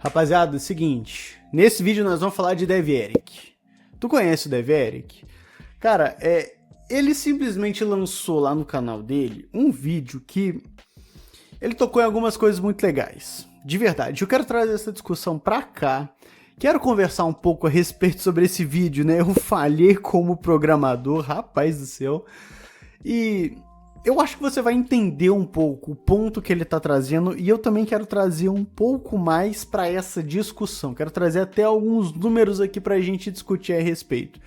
Rapaziada, é o seguinte, nesse vídeo nós vamos falar de DevEric. Tu conhece o DevEric? Cara, ele simplesmente lançou lá no canal dele um vídeo que ele tocou em algumas coisas muito legais. De verdade, eu quero trazer essa discussão pra cá. Quero conversar um pouco a respeito sobre esse vídeo, né? Eu falhei como programador, rapaz do céu. E eu acho que você vai entender um pouco o ponto que ele tá trazendo, e eu também quero trazer um pouco mais para essa discussão. Quero trazer até alguns números aqui pra gente discutir a respeito.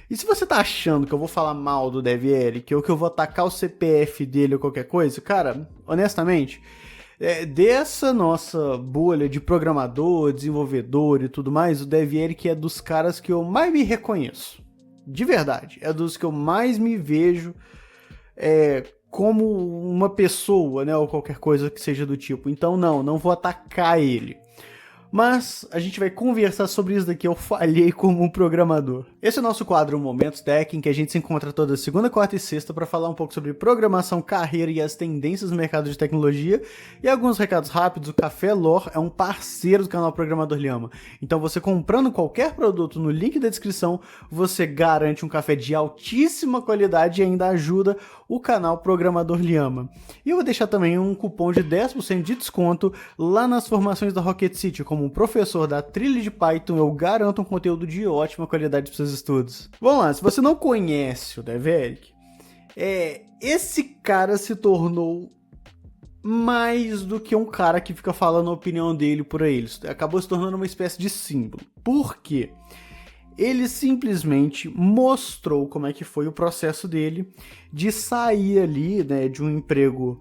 E se você tá achando que eu vou falar mal do DevEric, ou que eu vou atacar o CPF dele ou qualquer coisa, cara, honestamente, dessa nossa bolha de programador, desenvolvedor e tudo mais, o DevEric é dos caras que eu mais me reconheço. De verdade, é dos que eu mais me vejo como uma pessoa, né, ou qualquer coisa que seja do tipo. Então não vou atacar ele. Mas a gente vai conversar sobre isso daqui, eu falhei como um programador. Esse é o nosso quadro Momentos Tech, em que a gente se encontra toda segunda, quarta e sexta para falar um pouco sobre programação, carreira e as tendências do mercado de tecnologia. E alguns recados rápidos, o Café Lore é um parceiro do canal Programador Lhama. Então você comprando qualquer produto no link da descrição, você garante um café de altíssima qualidade e ainda ajuda o canal Programador Lhama. E eu vou deixar também um cupom de 10% de desconto lá nas formações da Rocket City. Como um professor da trilha de Python, eu garanto um conteúdo de ótima qualidade para seus estudos. Vamos lá, se você não conhece o DevEric, esse cara se tornou mais do que um cara que fica falando a opinião dele por aí. Ele acabou se tornando uma espécie de símbolo. Por quê? Ele simplesmente mostrou como é que foi o processo dele de sair ali, né, de um emprego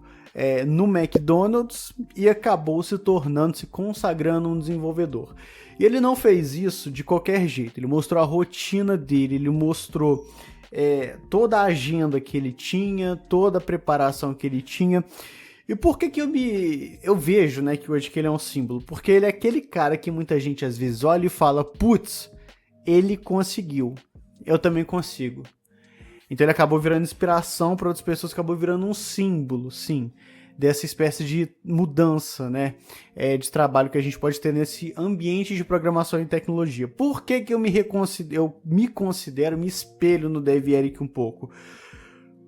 no McDonald's e acabou se consagrando um desenvolvedor. E ele não fez isso de qualquer jeito, ele mostrou a rotina dele, ele mostrou toda a agenda que ele tinha, toda a preparação que ele tinha. E por que eu vejo, né, que hoje que ele é um símbolo? Porque ele é aquele cara que muita gente às vezes olha e fala, putz, ele conseguiu, eu também consigo. Então ele acabou virando inspiração para outras pessoas, acabou virando um símbolo, sim, dessa espécie de mudança, né, de trabalho que a gente pode ter nesse ambiente de programação e tecnologia. Por que eu me espelho no DevEric um pouco?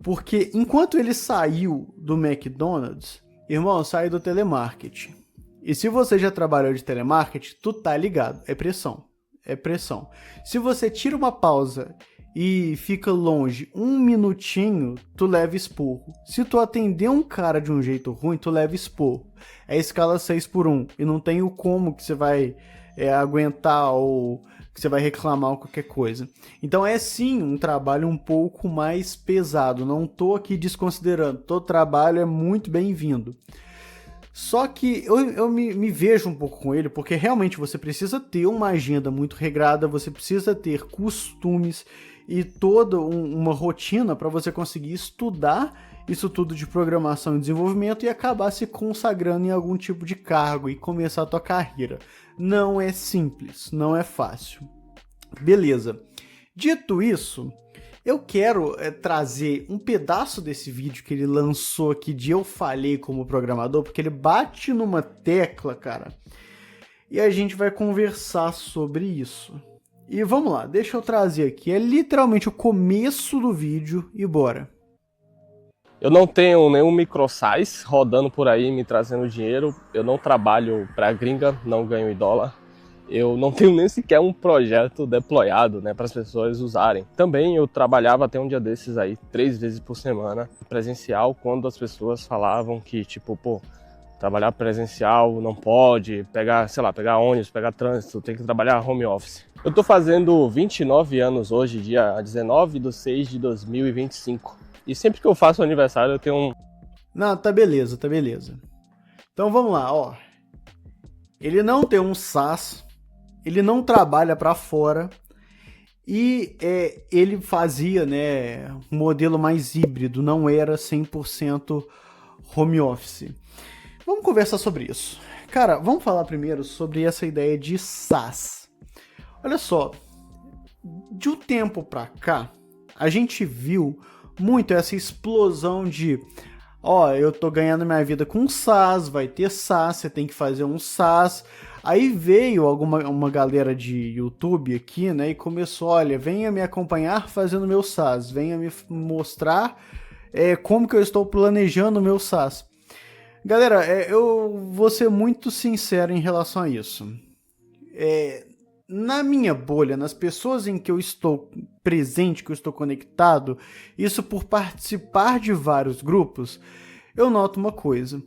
Porque enquanto ele saiu do McDonald's, irmão, saiu do telemarketing. E se você já trabalhou de telemarketing, tu tá ligado, é pressão. Se você tira uma pausa e fica longe um minutinho, tu leva esporro. Se tu atender um cara de um jeito ruim, tu leva esporro. É escala 6x1 e não tem o como que você vai aguentar ou que você vai reclamar ou qualquer coisa. Então é sim um trabalho um pouco mais pesado, não tô aqui desconsiderando, todo trabalho é muito bem-vindo. Só que eu me vejo um pouco com ele, porque realmente você precisa ter uma agenda muito regrada, você precisa ter costumes e toda uma rotina para você conseguir estudar isso tudo de programação e desenvolvimento e acabar se consagrando em algum tipo de cargo e começar a tua carreira. Não é simples, não é fácil. Beleza. Dito isso, eu quero trazer um pedaço desse vídeo que ele lançou aqui de eu falhei como programador, porque ele bate numa tecla, cara, e a gente vai conversar sobre isso. E vamos lá, deixa eu trazer aqui, é literalmente o começo do vídeo e bora. Eu não tenho nenhum microsize rodando por aí me trazendo dinheiro, eu não trabalho pra gringa, não ganho em dólar. Eu não tenho nem sequer um projeto deployado, né, para as pessoas usarem. Também eu trabalhava até um dia desses aí, 3 vezes por semana, presencial, quando as pessoas falavam que, tipo, trabalhar presencial não pode, pegar ônibus, pegar trânsito, tem que trabalhar home office. Eu tô fazendo 29 anos hoje, dia 19/6/2025. E sempre que eu faço aniversário eu tenho um... Não, tá beleza. Então vamos lá, ó. Ele não tem um SaaS, ele não trabalha para fora e ele fazia, né, um modelo mais híbrido, não era 100% home office. Vamos conversar sobre isso. Cara, vamos falar primeiro sobre essa ideia de SaaS. Olha só, de um tempo para cá, a gente viu muito essa explosão de eu tô ganhando minha vida com SaaS, vai ter SaaS, você tem que fazer um SaaS. Aí veio uma galera de YouTube aqui, né, e começou, olha, venha me acompanhar fazendo meu SaaS, venha me mostrar como que eu estou planejando o meu SaaS. Galera, eu vou ser muito sincero em relação a isso. Na minha bolha, nas pessoas em que eu estou presente, que eu estou conectado, isso por participar de vários grupos, eu noto uma coisa.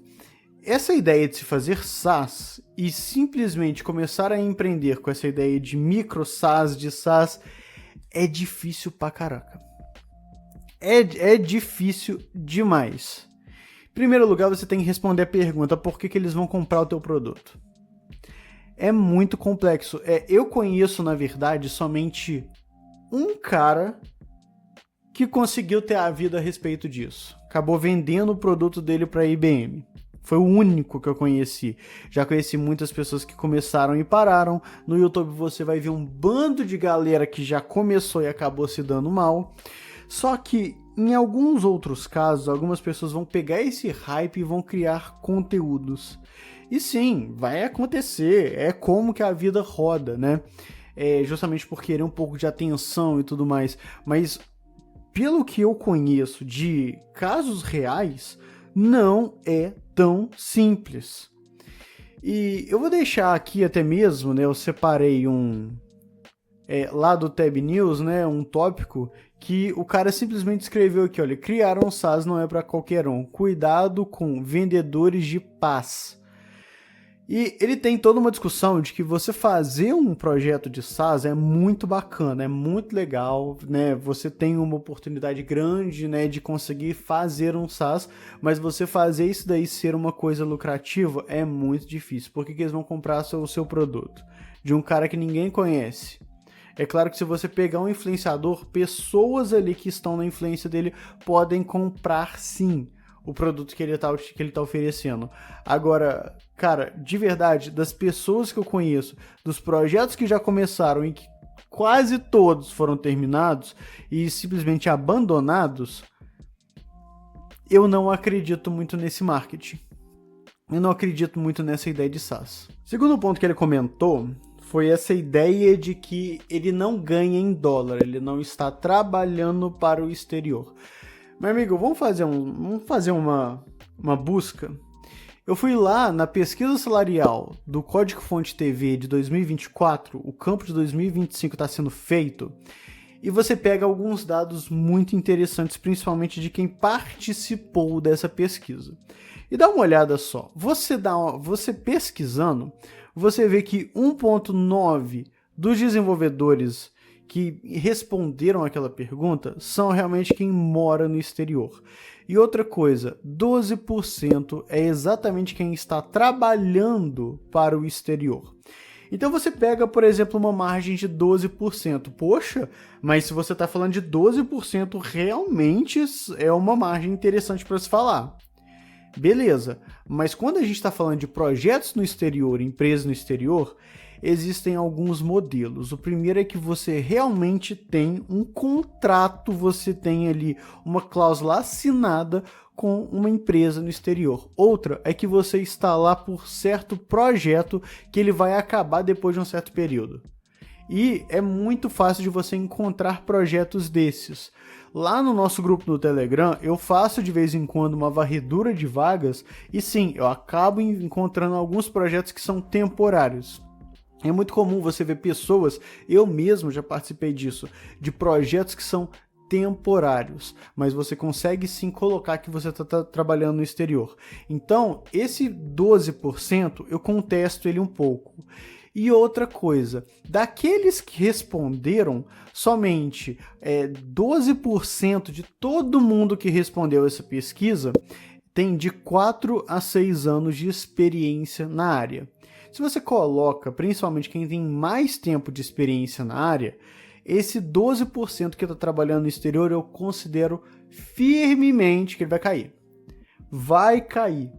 Essa ideia de se fazer SaaS e simplesmente começar a empreender com essa ideia de micro SaaS, de SaaS, é difícil pra caraca. É difícil demais. Em primeiro lugar, você tem que responder a pergunta: por que eles vão comprar o teu produto? É muito complexo. Eu conheço, na verdade, somente um cara que conseguiu ter a vida a respeito disso. Acabou vendendo o produto dele para a IBM. Foi o único que eu conheci. Já conheci muitas pessoas que começaram e pararam. No YouTube você vai ver um bando de galera que já começou e acabou se dando mal. Só que em alguns outros casos, algumas pessoas vão pegar esse hype e vão criar conteúdos. E sim, vai acontecer, é como que a vida roda, né? Justamente por querer um pouco de atenção e tudo mais. Mas, pelo que eu conheço de casos reais, não é tão simples. E eu vou deixar aqui até mesmo, né? Eu separei lá do Tab News, né? Um tópico que o cara simplesmente escreveu aqui, olha: criar um SaaS não é para qualquer um. Cuidado com vendedores de paz. E ele tem toda uma discussão de que você fazer um projeto de SaaS é muito bacana, é muito legal, né? Você tem uma oportunidade grande, né, de conseguir fazer um SaaS, mas você fazer isso daí ser uma coisa lucrativa é muito difícil. Por que eles vão comprar o seu produto? De um cara que ninguém conhece. É claro que se você pegar um influenciador, pessoas ali que estão na influência dele podem comprar sim o produto que ele tá oferecendo. Agora, cara, de verdade, das pessoas que eu conheço, dos projetos que já começaram e que quase todos foram terminados e simplesmente abandonados, eu não acredito muito nesse marketing. Eu não acredito muito nessa ideia de SaaS. Segundo ponto que ele comentou foi essa ideia de que ele não ganha em dólar, ele não está trabalhando para o exterior. Meu amigo, vamos fazer uma busca. Eu fui lá na pesquisa salarial do Código Fonte TV de 2024, o campo de 2025 está sendo feito, e você pega alguns dados muito interessantes, principalmente de quem participou dessa pesquisa. E dá uma olhada só, você pesquisando, você vê que 1,9 dos desenvolvedores que responderam aquela pergunta são realmente quem mora no exterior. E outra coisa, 12% é exatamente quem está trabalhando para o exterior. Então você pega, por exemplo, uma margem de 12%. Poxa, mas se você está falando de 12%, realmente é uma margem interessante para se falar. Beleza, mas quando a gente está falando de projetos no exterior, empresas no exterior, existem alguns modelos. O primeiro é que você realmente tem um contrato, você tem ali uma cláusula assinada com uma empresa no exterior. Outra é que você está lá por certo projeto que ele vai acabar depois de um certo período. E é muito fácil de você encontrar projetos desses. Lá no nosso grupo no Telegram, eu faço de vez em quando uma varredura de vagas e sim, eu acabo encontrando alguns projetos que são temporários. É muito comum você ver pessoas, eu mesmo já participei disso, de projetos que são temporários, mas você consegue sim colocar que você está trabalhando no exterior. Então, esse 12% eu contesto ele um pouco. E outra coisa, daqueles que responderam, somente 12% de todo mundo que respondeu essa pesquisa tem de 4 a 6 anos de experiência na área. Se você coloca, principalmente quem tem mais tempo de experiência na área, esse 12% que está trabalhando no exterior, eu considero firmemente que ele vai cair. Vai cair.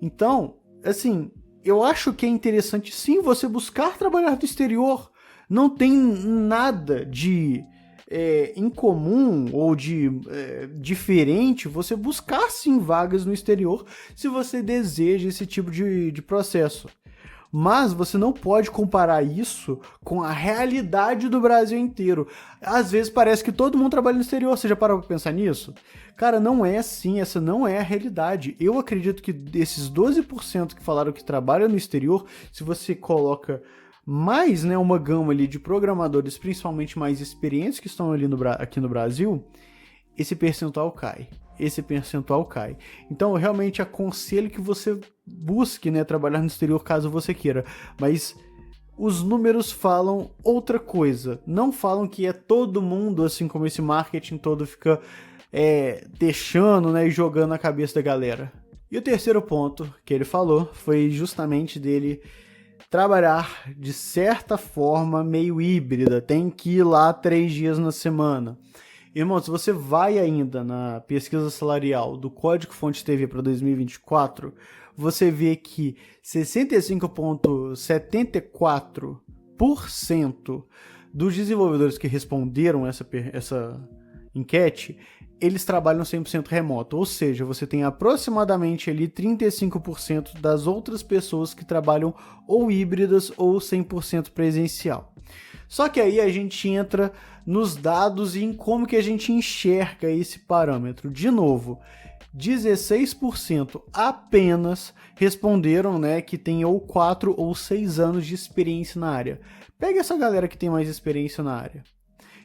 Então, assim, eu acho que é interessante sim você buscar trabalhar no exterior. Não tem nada de incomum ou de diferente você buscar sim vagas no exterior se você deseja esse tipo de processo. Mas você não pode comparar isso com a realidade do Brasil inteiro. Às vezes parece que todo mundo trabalha no exterior, você já parou pra pensar nisso? Cara, não é assim, essa não é a realidade. Eu acredito que desses 12% que falaram que trabalham no exterior, se você coloca mais, né, uma gama ali de programadores, principalmente mais experientes que estão ali aqui no Brasil, esse percentual cai. Então eu realmente aconselho que você busque, né, trabalhar no exterior caso você queira, mas os números falam outra coisa, não falam que é todo mundo, assim como esse marketing todo fica deixando, né, e jogando na cabeça da galera. E o terceiro ponto que ele falou foi justamente dele trabalhar de certa forma meio híbrida, tem que ir lá 3 dias na semana. Irmão, se você vai ainda na pesquisa salarial do Código-Fonte TV para 2024, você vê que 65,74% dos desenvolvedores que responderam essa enquete, eles trabalham 100% remoto, ou seja, você tem aproximadamente ali 35% das outras pessoas que trabalham ou híbridas ou 100% presencial. Só que aí a gente entra nos dados e em como que a gente enxerga esse parâmetro. De novo, 16% apenas responderam, né, que tem ou 4 ou 6 anos de experiência na área. Pega essa galera que tem mais experiência na área.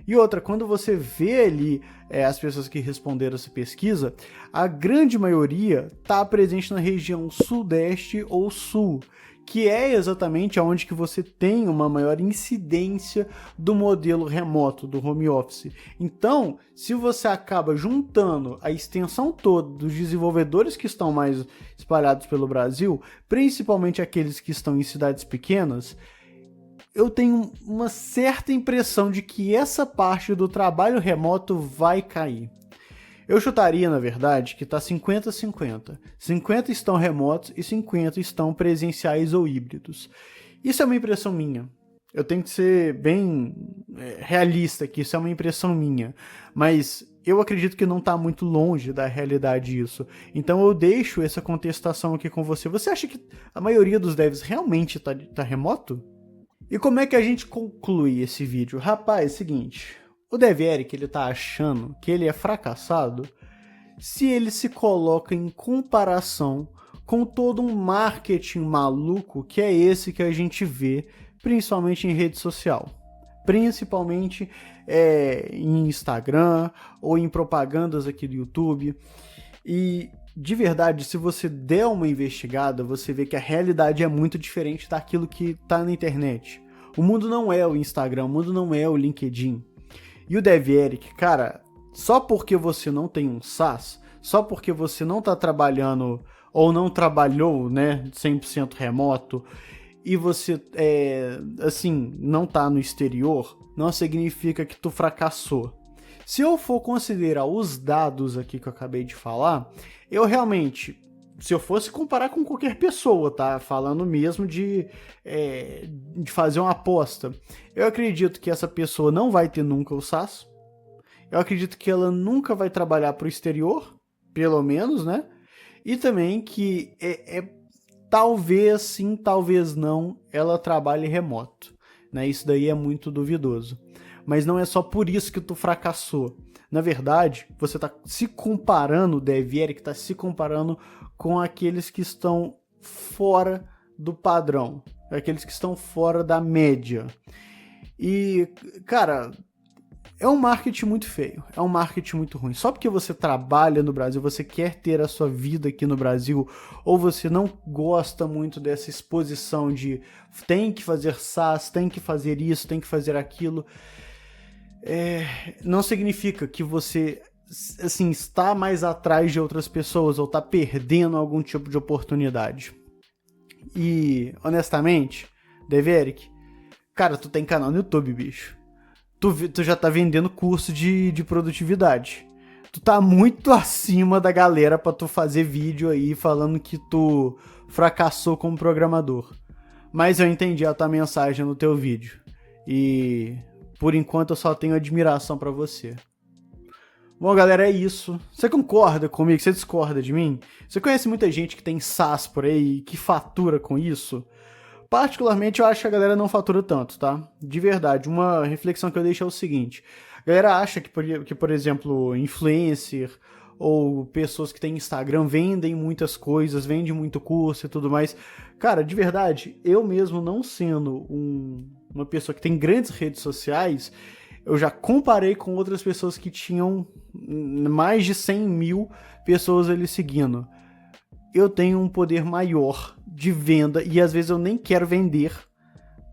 E outra, quando você vê ali as pessoas que responderam essa pesquisa, a grande maioria está presente na região sudeste ou sul, que é exatamente onde que você tem uma maior incidência do modelo remoto, do home office. Então, se você acaba juntando a extensão toda dos desenvolvedores que estão mais espalhados pelo Brasil, principalmente aqueles que estão em cidades pequenas, eu tenho uma certa impressão de que essa parte do trabalho remoto vai cair. Eu chutaria, na verdade, que está 50-50. 50 estão remotos e 50 estão presenciais ou híbridos. Isso é uma impressão minha. Eu tenho que ser bem realista aqui, isso é uma impressão minha. Mas eu acredito que não está muito longe da realidade isso. Então eu deixo essa contestação aqui com você. Você acha que a maioria dos devs realmente tá remoto? E como é que a gente conclui esse vídeo? Rapaz, é o seguinte... O DevEric, ele tá achando que ele é fracassado se ele se coloca em comparação com todo um marketing maluco que é esse que a gente vê, principalmente em rede social. Principalmente em Instagram ou em propagandas aqui do YouTube. E, de verdade, se você der uma investigada, você vê que a realidade é muito diferente daquilo que tá na internet. O mundo não é o Instagram, o mundo não é o LinkedIn. E o DevEric, cara, só porque você não tem um SaaS, só porque você não tá trabalhando ou não trabalhou, né, 100% remoto, e você, não tá no exterior, não significa que tu fracassou. Se eu for considerar os dados aqui que eu acabei de falar, eu realmente... Se eu fosse comparar com qualquer pessoa, tá? Falando mesmo de fazer uma aposta. Eu acredito que essa pessoa não vai ter nunca o SaaS. Eu acredito que ela nunca vai trabalhar para o exterior, pelo menos, né? E também que talvez sim, talvez não, ela trabalhe remoto. Né? Isso daí é muito duvidoso. Mas não é só por isso que tu fracassou. Na verdade, você está se comparando, o DevEric está se comparando com aqueles que estão fora do padrão, aqueles que estão fora da média. E, cara, é um marketing muito feio, é um marketing muito ruim. Só porque você trabalha no Brasil, você quer ter a sua vida aqui no Brasil, ou você não gosta muito dessa exposição de tem que fazer SaaS, tem que fazer isso, tem que fazer aquilo, não significa que você... assim, está mais atrás de outras pessoas ou está perdendo algum tipo de oportunidade. E, honestamente, DevEric, cara, tu tem canal no YouTube, bicho. Tu já tá vendendo curso de produtividade. Tu tá muito acima da galera pra tu fazer vídeo aí falando que tu fracassou como programador. Mas eu entendi a tua mensagem no teu vídeo. E, por enquanto, eu só tenho admiração pra você. Bom, galera, é isso. Você concorda comigo? Você discorda de mim? Você conhece muita gente que tem SaaS por aí, que fatura com isso? particularmente eu acho que a galera não fatura tanto, tá? De verdade, uma reflexão que eu deixo é o seguinte: a galera acha que por exemplo, influencer ou pessoas que têm Instagram vendem muitas coisas, vendem muito curso e tudo mais. Cara, de verdade, eu mesmo não sendo uma pessoa que tem grandes redes sociais, eu já comparei com outras pessoas que tinham mais de 100 mil pessoas ali seguindo. Eu tenho um poder maior de venda e às vezes eu nem quero vender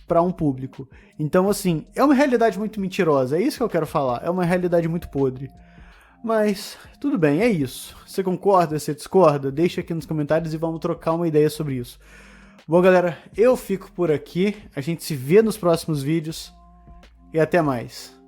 para um público. Então, assim, é uma realidade muito mentirosa, é isso que eu quero falar, é uma realidade muito podre. Mas, tudo bem, é isso. Você concorda, você discorda? Deixa aqui nos comentários e vamos trocar uma ideia sobre isso. Bom, galera, eu fico por aqui, a gente se vê nos próximos vídeos e até mais.